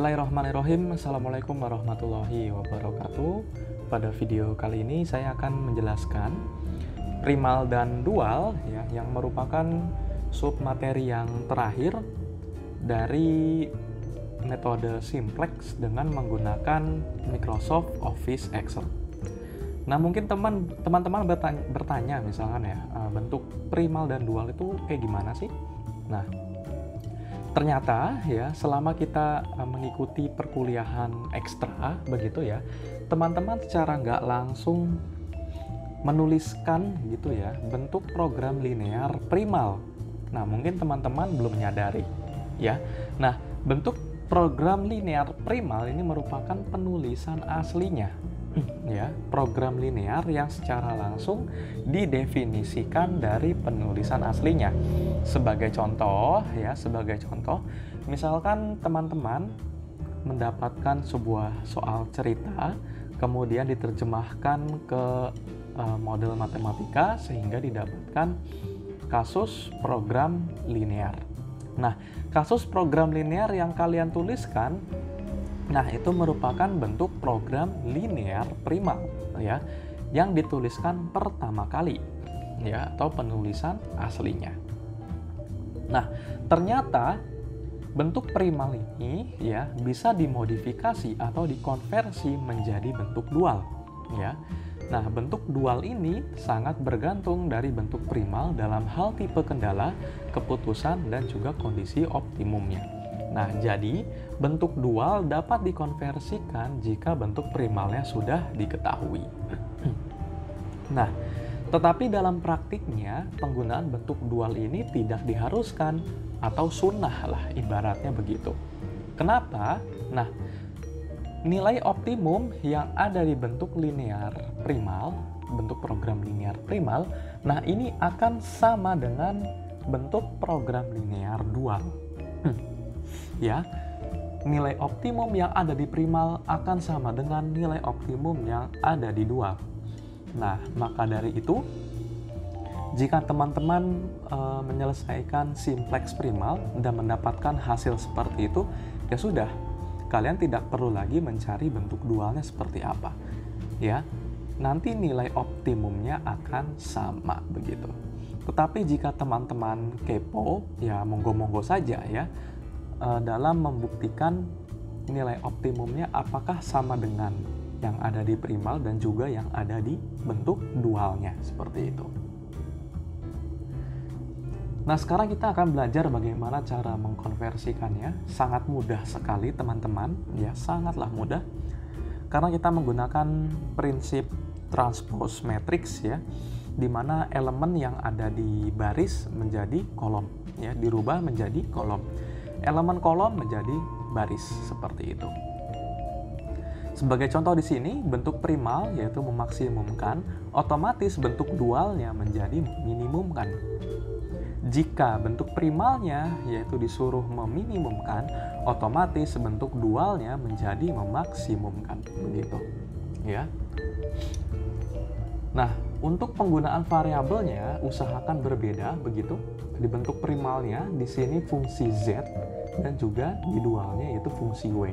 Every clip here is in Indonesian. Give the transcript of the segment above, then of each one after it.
Bismillahirrahmanirrahim. Assalamualaikum warahmatullahi wabarakatuh. Pada video kali ini saya akan menjelaskan primal dan dual ya, yang merupakan submateri yang terakhir dari metode simplex dengan menggunakan Microsoft Office Excel. Nah, mungkin teman-teman bertanya misalkan ya, bentuk primal dan dual itu kayak gimana sih? Nah, ternyata ya, selama kita mengikuti perkuliahan ekstra begitu ya, teman-teman secara nggak langsung menuliskan gitu ya bentuk program linear primal. Nah, mungkin teman-teman belum menyadari ya. Nah, bentuk program linear primal ini merupakan penulisan aslinya ya, program linear yang secara langsung didefinisikan dari penulisan aslinya. Sebagai contoh, misalkan teman-teman mendapatkan sebuah soal cerita, kemudian diterjemahkan ke model matematika sehingga didapatkan kasus program linear. Nah, kasus program linear yang kalian tuliskan, nah, itu merupakan bentuk program linear primal ya, yang dituliskan pertama kali ya, atau penulisan aslinya. Nah, ternyata bentuk primal ini ya bisa dimodifikasi atau dikonversi menjadi bentuk dual ya. Nah, bentuk dual ini sangat bergantung dari bentuk primal dalam hal tipe kendala, keputusan, dan juga kondisi optimumnya. Nah, jadi bentuk dual dapat dikonversikan jika bentuk primalnya sudah diketahui. Nah, tetapi dalam praktiknya penggunaan bentuk dual ini tidak diharuskan atau sunnah lah ibaratnya begitu. Kenapa? Nah, nilai optimum yang ada di bentuk linear primal, bentuk program linear primal, nah ini akan sama dengan bentuk program linear dual. Ya, nilai optimum yang ada di primal akan sama dengan nilai optimum yang ada di dual. Nah, maka dari itu, jika teman-teman menyelesaikan simplex primal dan mendapatkan hasil seperti itu, ya sudah, kalian tidak perlu lagi mencari bentuk dualnya seperti apa. Ya, nanti nilai optimumnya akan sama begitu. Tetapi jika teman-teman kepo, ya monggo-monggo saja ya, dalam membuktikan nilai optimumnya apakah sama dengan yang ada di primal dan juga yang ada di bentuk dualnya, seperti itu. Nah, sekarang kita akan belajar bagaimana cara mengkonversikannya. Sangat mudah sekali teman-teman, ya sangatlah mudah. Karena kita menggunakan prinsip transpose matrix ya, di mana elemen yang ada di baris menjadi kolom, ya dirubah menjadi kolom. Elemen kolom menjadi baris seperti itu. Sebagai contoh di sini, bentuk primal yaitu memaksimumkan, otomatis bentuk dualnya menjadi meminimumkan. Jika bentuk primalnya yaitu disuruh meminimumkan, otomatis bentuk dualnya menjadi memaksimumkan. Begitu, ya. Nah, untuk penggunaan variabelnya usahakan berbeda begitu. Di bentuk primalnya di sini fungsi Z dan juga di dualnya yaitu fungsi W.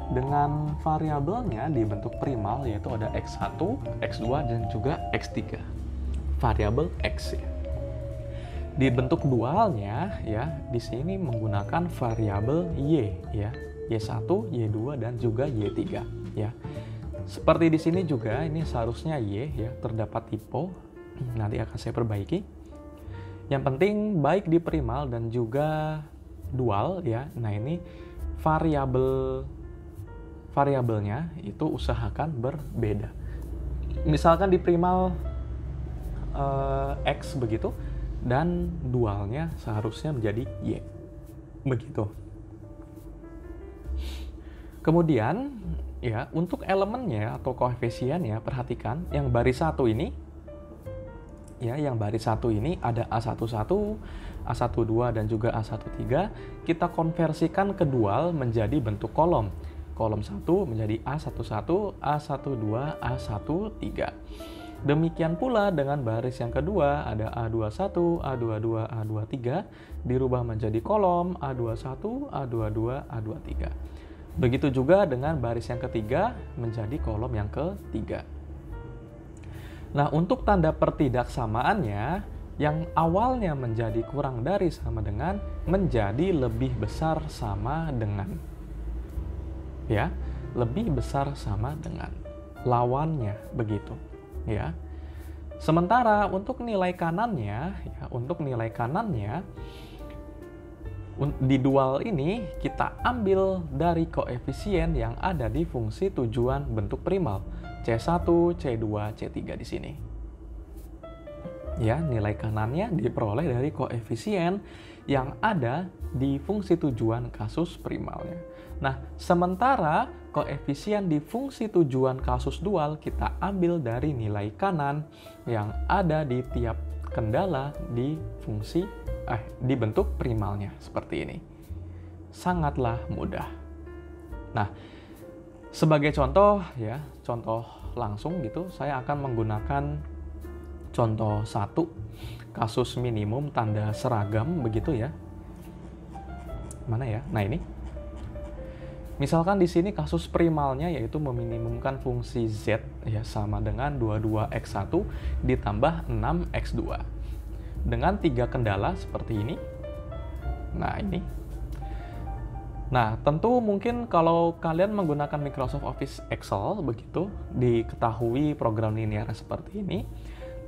Dengan variabelnya di bentuk primal yaitu ada X1, X2 dan juga X3. Variabel X ya. Di bentuk dualnya ya di sini menggunakan variabel Y ya. Y1, Y2 dan juga Y3 ya. Seperti di sini juga ini seharusnya Y ya, terdapat typo. Nanti akan saya perbaiki. Yang penting baik di primal dan juga dual ya. Nah, ini variabelnya itu usahakan berbeda. Misalkan di primal X begitu dan dualnya seharusnya menjadi Y. Begitu. Kemudian ya, untuk elemennya atau koefisiennya perhatikan yang baris 1 ini ya, yang baris 1 ini ada A11, A12 dan juga A13. Kita konversikan ke dual menjadi bentuk kolom. Kolom 1 menjadi A11, A12, A13. Demikian pula dengan baris yang kedua, ada A21, A22, A23, dirubah menjadi kolom A21, A22, A23. Begitu juga dengan baris yang ketiga menjadi kolom yang ketiga. Nah, untuk tanda pertidaksamaannya, yang awalnya menjadi kurang dari sama dengan menjadi lebih besar sama dengan. Ya, lebih besar sama dengan lawannya begitu, ya. Sementara untuk nilai kanannya, di dual ini kita ambil dari koefisien yang ada di fungsi tujuan bentuk primal C1, C2, C3 di sini. Ya, nilai kanannya diperoleh dari koefisien yang ada di fungsi tujuan kasus primalnya. Nah, sementara koefisien di fungsi tujuan kasus dual kita ambil dari nilai kanan yang ada di tiap kendala di bentuk primalnya seperti ini. Sangatlah mudah. Nah, sebagai contoh ya, contoh langsung gitu, saya akan menggunakan contoh 1, kasus minimum tanda seragam begitu ya. Mana ya? Nah, ini. Misalkan di sini kasus primalnya yaitu meminimumkan fungsi Z ya sama dengan 22x1 ditambah 6x2. Dengan 3 kendala seperti ini. Nah, ini. Nah, tentu mungkin kalau kalian menggunakan Microsoft Office Excel begitu, diketahui program linear seperti ini,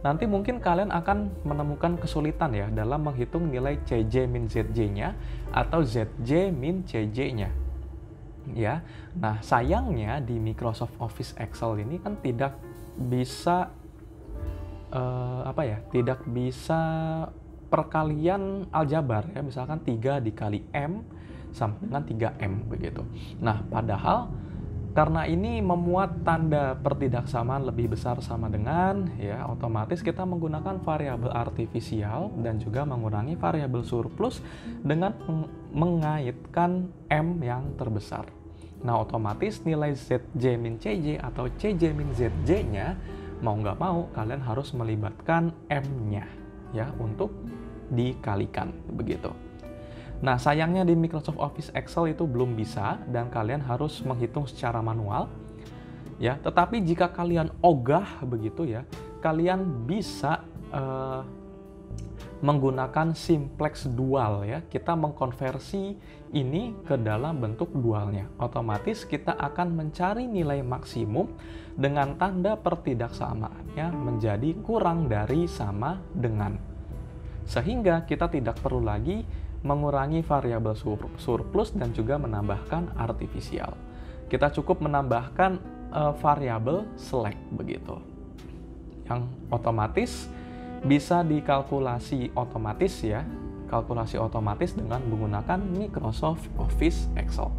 nanti mungkin kalian akan menemukan kesulitan ya dalam menghitung nilai CJ min ZJ-nya atau ZJ min CJ-nya. Ya. Nah, sayangnya di Microsoft Office Excel ini kan tidak bisa tidak bisa perkalian aljabar ya, misalkan 3 dikali M sama dengan 3M begitu. Nah, padahal karena ini memuat tanda pertidaksamaan lebih besar sama dengan ya, otomatis kita menggunakan variabel artifisial dan juga mengurangi variabel surplus dengan mengaitkan M yang terbesar. Nah, otomatis nilai ZJ min CJ atau CJ min ZJ-nya mau nggak mau kalian harus melibatkan M-nya ya untuk dikalikan begitu. Nah, sayangnya di Microsoft Office Excel itu belum bisa dan kalian harus menghitung secara manual ya. Tetapi jika kalian ogah begitu ya, kalian bisa menggunakan simplex dual ya. Kita mengkonversi ini ke dalam bentuk dualnya. Otomatis kita akan mencari nilai maksimum dengan tanda pertidaksamaannya menjadi kurang dari sama dengan. Sehingga kita tidak perlu lagi mengurangi variabel surplus dan juga menambahkan artifisial. Kita cukup menambahkan variabel select begitu. Yang otomatis bisa dikalkulasi otomatis ya, kalkulasi otomatis dengan menggunakan Microsoft Office Excel.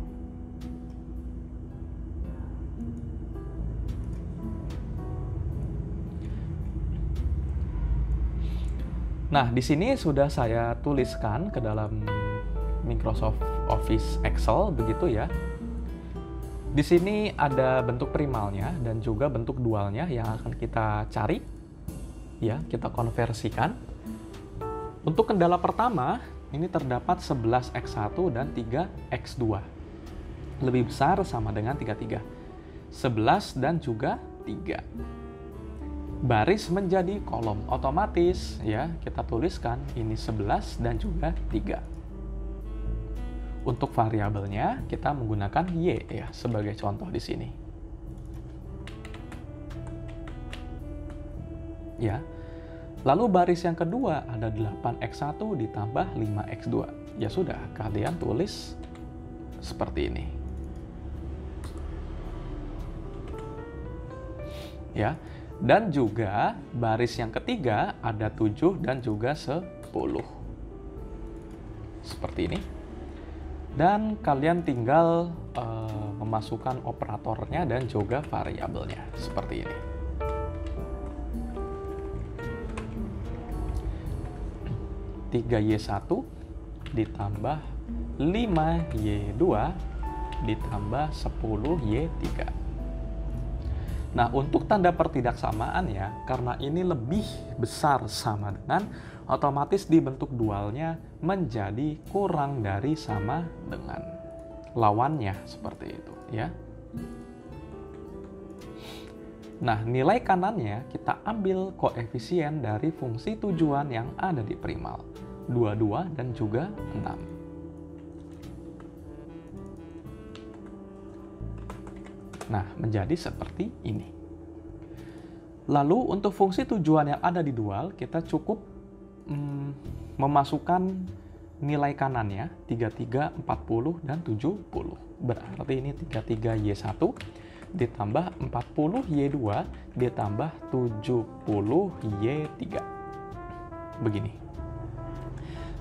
Nah, di sini sudah saya tuliskan ke dalam Microsoft Office Excel begitu ya. Di sini ada bentuk primalnya dan juga bentuk dualnya yang akan kita cari. Ya, kita konversikan. Untuk kendala pertama, ini terdapat 11x1 dan 3x2. Lebih besar sama dengan 33. 11 dan juga 3. Baris menjadi kolom otomatis ya, kita tuliskan ini 11 dan juga 3. Untuk variabelnya kita menggunakan Y ya sebagai contoh di sini. Ya. Lalu baris yang kedua ada 8x1 ditambah 5x2. Ya sudah, kalian tulis seperti ini. Ya. Dan juga baris yang ketiga ada 7 dan juga 10. Seperti ini. Dan kalian tinggal memasukkan operatornya dan juga variabelnya seperti ini. 3Y1 ditambah 5Y2 ditambah 10Y3. Nah, untuk tanda pertidaksamaannya, karena ini lebih besar sama dengan, otomatis dibentuk dualnya menjadi kurang dari sama dengan. lawannya seperti itu ya. Nah, nilai kanannya kita ambil koefisien dari fungsi tujuan yang ada di primal, 22 dan juga 6. Nah, menjadi seperti ini. Lalu untuk fungsi tujuan yang ada di dual, kita cukup memasukkan nilai kanannya 33, 40, dan 70. Berarti ini 33Y1 ditambah 40Y2 ditambah 70Y3. Begini.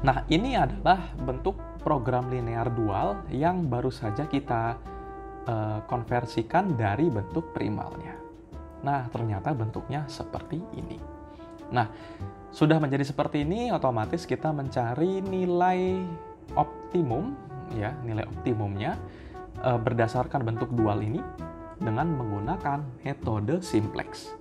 Nah, ini adalah bentuk program linear dual yang baru saja kita konversikan dari bentuk primalnya. Nah, ternyata bentuknya seperti ini. Nah, sudah menjadi seperti ini, otomatis kita mencari nilai optimum, ya, nilai optimumnya berdasarkan bentuk dual ini dengan menggunakan metode simplex.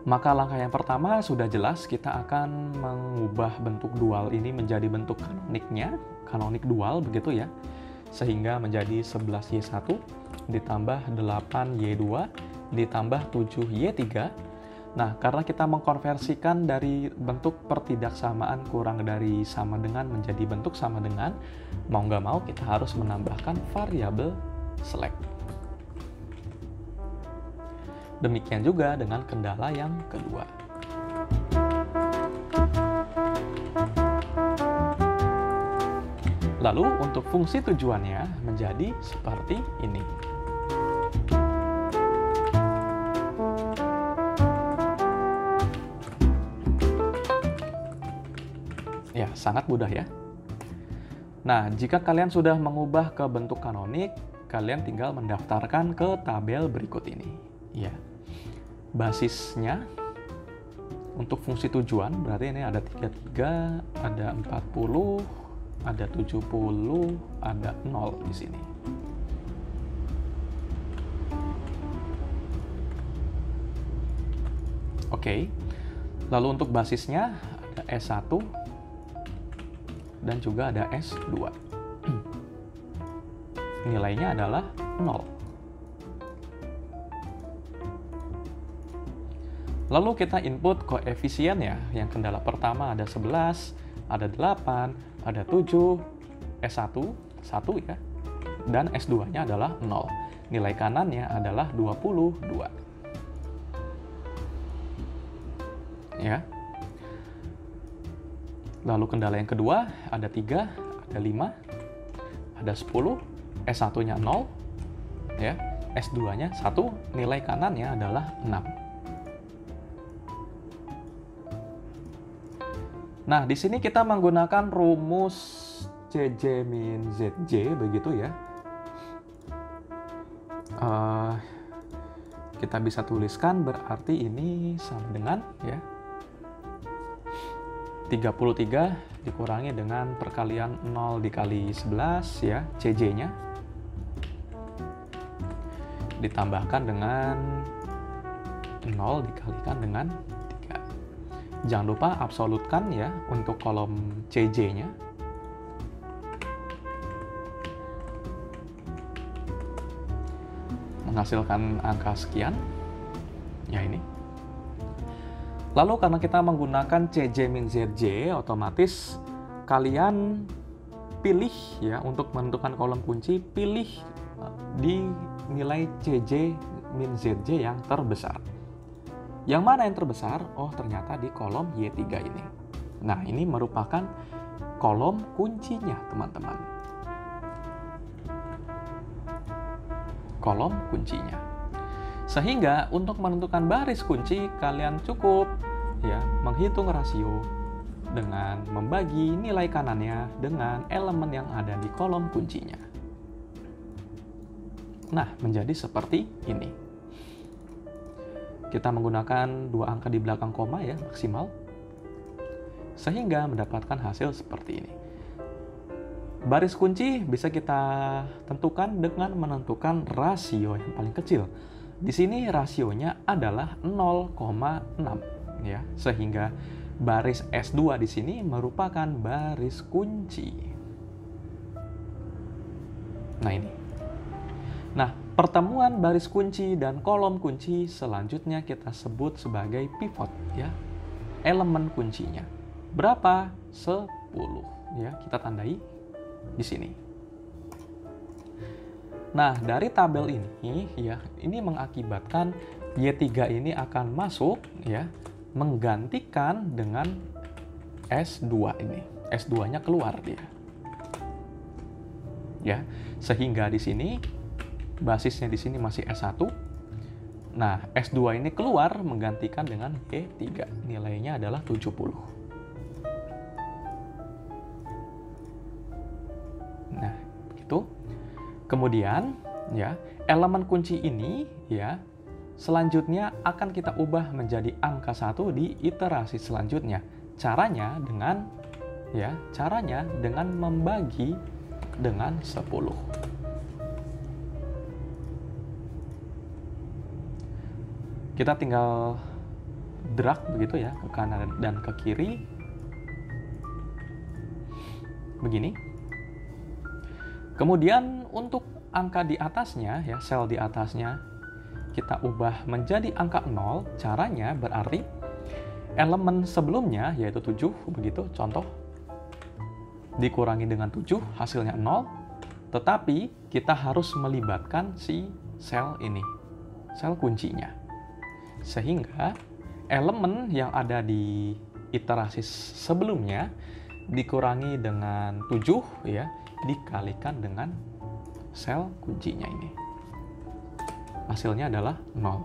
Maka langkah yang pertama sudah jelas, kita akan mengubah bentuk dual ini menjadi bentuk kanoniknya, kanonik dual begitu ya, sehingga menjadi 11Y1 ditambah 8Y2 ditambah 7Y3. Nah, karena kita mengkonversikan dari bentuk pertidaksamaan kurang dari sama dengan menjadi bentuk sama dengan, mau nggak mau kita harus menambahkan variabel select. Demikian juga dengan kendala yang kedua. Lalu untuk fungsi tujuannya menjadi seperti ini. Ya, sangat mudah ya. Nah, jika kalian sudah mengubah ke bentuk kanonik, kalian tinggal mendaftarkan ke tabel berikut ini. Ya, basisnya untuk fungsi tujuan berarti ini ada 33, ada 40, ada 70, ada 0 di sini. Oke. Lalu untuk basisnya ada S1 dan juga ada S2. Nilainya adalah 0. Lalu kita input koefisiennya. Yang kendala pertama ada 11, ada 8, ada 7, S1, 1 ya, dan S2-nya adalah 0. Nilai kanannya adalah 22. Ya. Lalu kendala yang kedua ada 3, ada 5, ada 10, S1-nya 0, ya, S2-nya 1, nilai kanannya adalah 6. Nah, di sini kita menggunakan rumus CJ min ZJ, begitu ya. Kita bisa tuliskan berarti ini sama dengan ya 33 dikurangi dengan perkalian 0 dikali 11 ya, CJ-nya. Ditambahkan dengan 0 dikalikan dengan jangan lupa absolutkan ya untuk kolom CJ-nya. Menghasilkan angka sekian. Ya ini. Lalu karena kita menggunakan CJ min ZJ, otomatis kalian pilih ya untuk menentukan kolom kunci, pilih di nilai CJ min ZJ yang terbesar. Yang mana yang terbesar? Oh, ternyata di kolom Y3 ini. Nah, ini merupakan kolom kuncinya, teman-teman. Kolom kuncinya. Sehingga untuk menentukan baris kunci, kalian cukup ya menghitung rasio dengan membagi nilai kanannya dengan elemen yang ada di kolom kuncinya. Nah, menjadi seperti ini. Kita menggunakan 2 angka di belakang koma ya, maksimal. Sehingga mendapatkan hasil seperti ini. Baris kunci bisa kita tentukan dengan menentukan rasio yang paling kecil. Di sini rasionya adalah 0,6 ya, sehingga baris S2 di sini merupakan baris kunci. Nah ini. Nah, pertemuan baris kunci dan kolom kunci selanjutnya kita sebut sebagai pivot ya. Elemen kuncinya. Berapa? 10 ya. Kita tandai di sini. Nah, dari tabel ini ya, ini mengakibatkan Y3 ini akan masuk ya, menggantikan dengan S2 ini. S2-nya keluar dia. Ya, sehingga di sini basisnya di sini masih S1. Nah, S2 ini keluar menggantikan dengan Y3. Nilainya adalah 70. Nah, begitu. Kemudian, ya, elemen kunci ini ya selanjutnya akan kita ubah menjadi angka 1 di iterasi selanjutnya. Caranya dengan membagi dengan 10. Kita tinggal drag begitu ya, ke kanan dan ke kiri. Begini. Kemudian untuk angka di atasnya, ya, sel di atasnya, kita ubah menjadi angka 0. Caranya berarti elemen sebelumnya, yaitu 7, begitu, contoh. Dikurangi dengan 7, hasilnya 0. Tetapi kita harus melibatkan si sel ini, sel kuncinya. Sehingga elemen yang ada di iterasi sebelumnya dikurangi dengan 7 ya, dikalikan dengan sel kuncinya ini. Hasilnya adalah 0.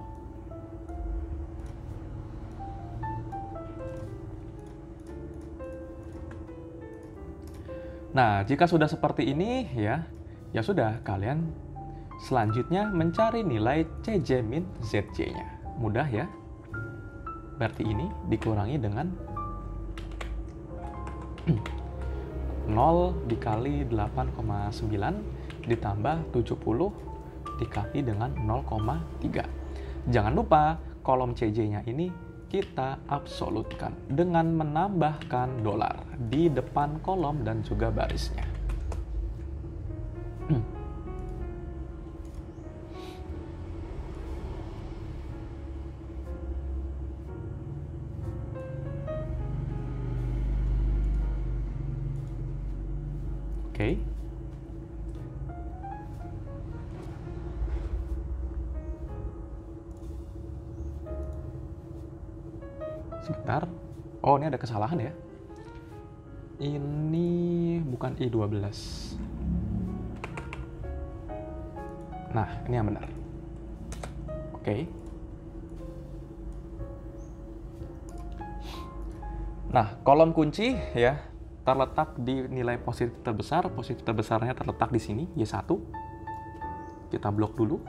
Nah, jika sudah seperti ini ya sudah, kalian selanjutnya mencari nilai CJ min ZJ-nya. Mudah ya. Berarti ini dikurangi dengan 0 dikali 8,9 ditambah 70 dikali dengan 0,3. Jangan lupa kolom CJ-nya ini kita absolutkan dengan menambahkan dolar di depan kolom dan juga barisnya. Oke. Sebentar. Oh, ini ada kesalahan ya. Ini bukan I12. Nah, ini yang benar. Oke. Nah, kolom kunci ya terletak di nilai positif terbesar. Positif terbesarnya terletak di sini, Y1. Kita blok dulu.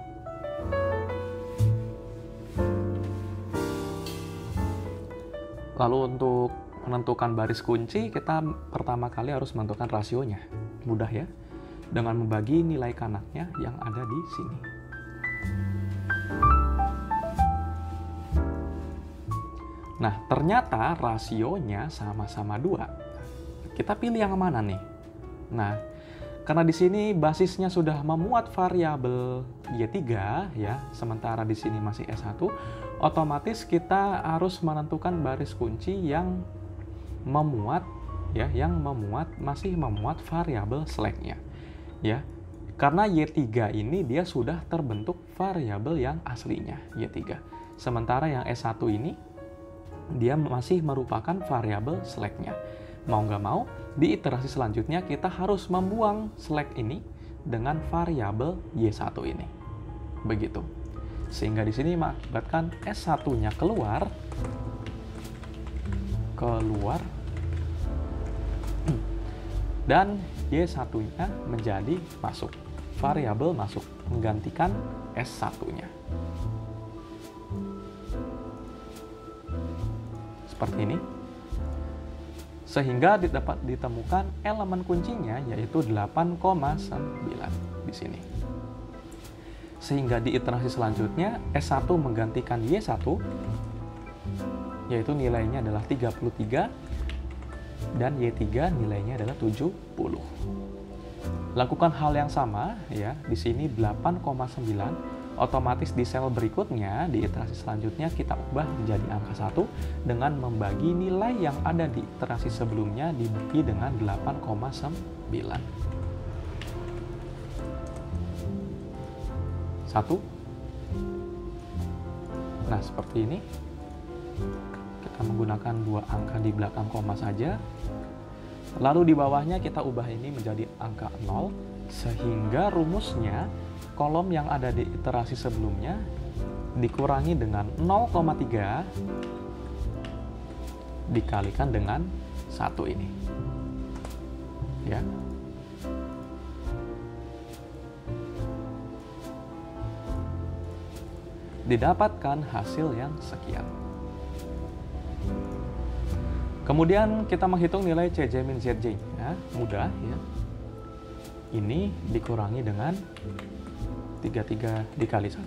Lalu untuk menentukan baris kunci, kita pertama kali harus menentukan rasionya. Mudah ya, dengan membagi nilai kanaknya yang ada di sini. Nah, ternyata rasionya sama-sama 2. Kita pilih yang mana nih? Nah, karena di sini basisnya sudah memuat variabel Y3 ya, sementara di sini masih S1, otomatis kita harus menentukan baris kunci yang memuat ya, masih memuat variabel slack-nya. Ya. Karena Y3 ini dia sudah terbentuk variabel yang aslinya, Y3. Sementara yang S1 ini dia masih merupakan variabel slack-nya. Mau nggak mau, di iterasi selanjutnya kita harus membuang slack ini dengan variabel Y1 ini. Begitu. Sehingga di sini mengakibatkan S1-nya keluar, dan Y1-nya menjadi masuk. Variabel masuk, menggantikan S1-nya. Seperti ini. Sehingga dapat ditemukan elemen kuncinya yaitu 8,9 di sini. Sehingga di iterasi selanjutnya S1 menggantikan Y1 yaitu nilainya adalah 33 dan Y3 nilainya adalah 70. Lakukan hal yang sama ya, di sini 8,9, otomatis di sel berikutnya, di iterasi selanjutnya kita ubah menjadi angka 1 dengan membagi nilai yang ada di iterasi sebelumnya dibagi dengan 8,9. 1. Nah, seperti ini. Kita menggunakan 2 angka di belakang koma saja. Lalu di bawahnya kita ubah ini menjadi angka 0, sehingga rumusnya kolom yang ada di iterasi sebelumnya dikurangi dengan 0,3 dikalikan dengan 1 ini. Ya. Didapatkan hasil yang sekian. Kemudian kita menghitung nilai CJ min ZJ, ya, mudah ya. Ini dikurangi dengan 33 dikali 1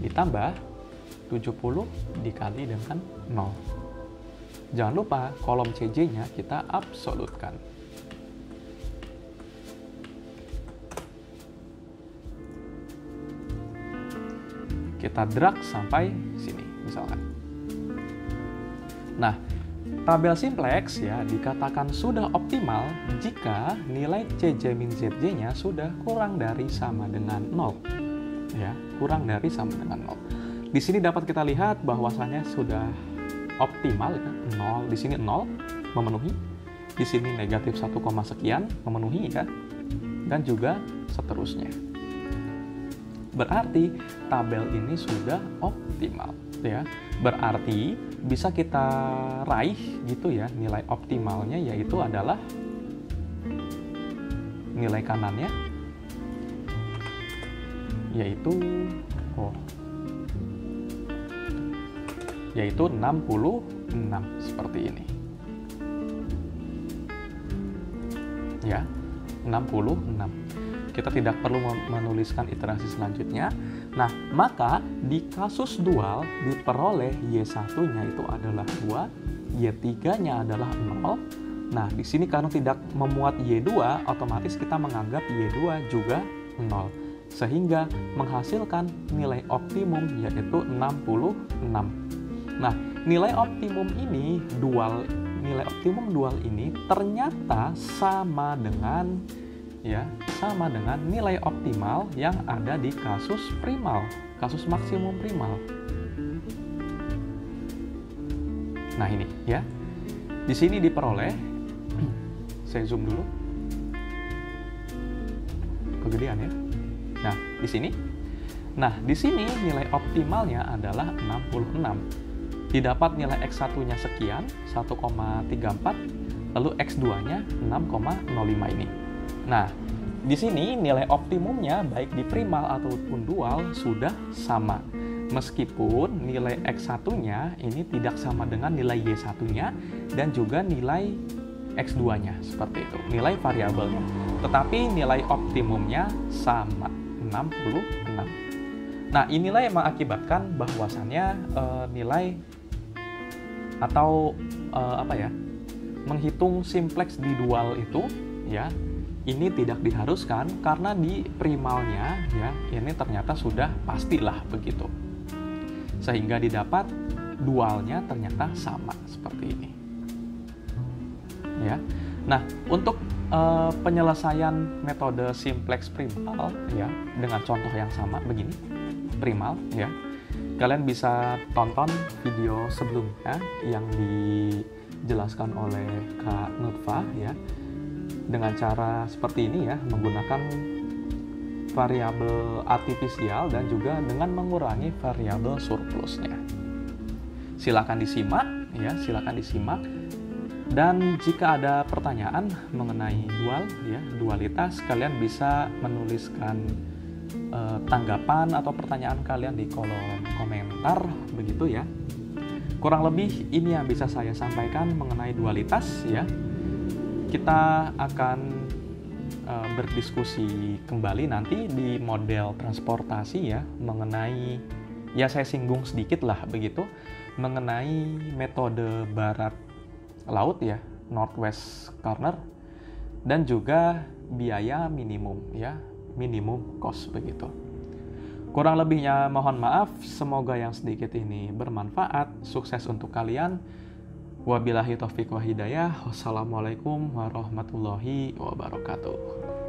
ditambah 70 dikali dengan 0. Jangan lupa kolom CJ-nya kita absolutkan. Kita drag sampai sini misalkan. Nah, tabel simplex ya dikatakan sudah optimal jika nilai CJ min ZJ-nya sudah kurang dari sama dengan 0. Ya, kurang dari sama dengan 0. Di sini dapat kita lihat bahwasannya sudah optimal ya, 0 di sini 0 memenuhi. Di sini negatif 1, sekian memenuhi ya. Dan juga seterusnya. Berarti tabel ini sudah optimal ya. Berarti bisa kita raih gitu ya, nilai optimalnya yaitu adalah nilai kanannya yaitu 66 seperti ini. Ya, 66. Kita tidak perlu menuliskan iterasi selanjutnya. Nah, maka di kasus dual diperoleh Y1-nya itu adalah 2, Y3-nya adalah 0. Nah, di sini karena tidak memuat Y2, otomatis kita menganggap Y2 juga 0. Sehingga menghasilkan nilai optimum yaitu 66. Nah, nilai optimum ini nilai optimum dual ini ternyata sama dengan nilai optimal yang ada di kasus primal, kasus maksimum primal. Nah, ini ya. Di sini diperoleh saya zoom dulu. Kegedean ya. Nah, di sini. Nah, di sini nilai optimalnya adalah 66. Didapat nilai X1-nya sekian, 1,34, lalu X2-nya 6,05 ini. Nah, di sini nilai optimumnya baik di primal ataupun dual sudah sama. Meskipun nilai X1-nya ini tidak sama dengan nilai Y1-nya dan juga nilai X2-nya, seperti itu, nilai variabelnya. Tetapi nilai optimumnya sama, 66. Nah, inilah yang mengakibatkan bahwasannya nilai atau menghitung simplex di dual itu ya, ini tidak diharuskan karena di primalnya ya ini ternyata sudah pastilah begitu. Sehingga didapat dualnya ternyata sama seperti ini. Ya. Nah, untuk penyelesaian metode simplex primal ya dengan contoh yang sama begini. Primal ya. Kalian bisa tonton video sebelumnya yang dijelaskan oleh Kak Nutfa ya. Dengan cara seperti ini ya, menggunakan variabel artifisial dan juga dengan mengurangi variabel surplusnya. Silakan disimak ya, silakan disimak. Dan jika ada pertanyaan mengenai dualitas, kalian bisa menuliskan tanggapan atau pertanyaan kalian di kolom komentar begitu ya. Kurang lebih ini yang bisa saya sampaikan mengenai dualitas ya. Kita akan berdiskusi kembali nanti di model transportasi ya, mengenai ya saya singgung sedikit lah begitu mengenai metode barat laut ya, northwest corner, dan juga biaya minimum ya, minimum cost begitu. Kurang lebihnya mohon maaf, semoga yang sedikit ini bermanfaat, sukses untuk kalian. Wabillahi taufiq wa hidayah. Wassalamualaikum warahmatullahi wabarakatuh.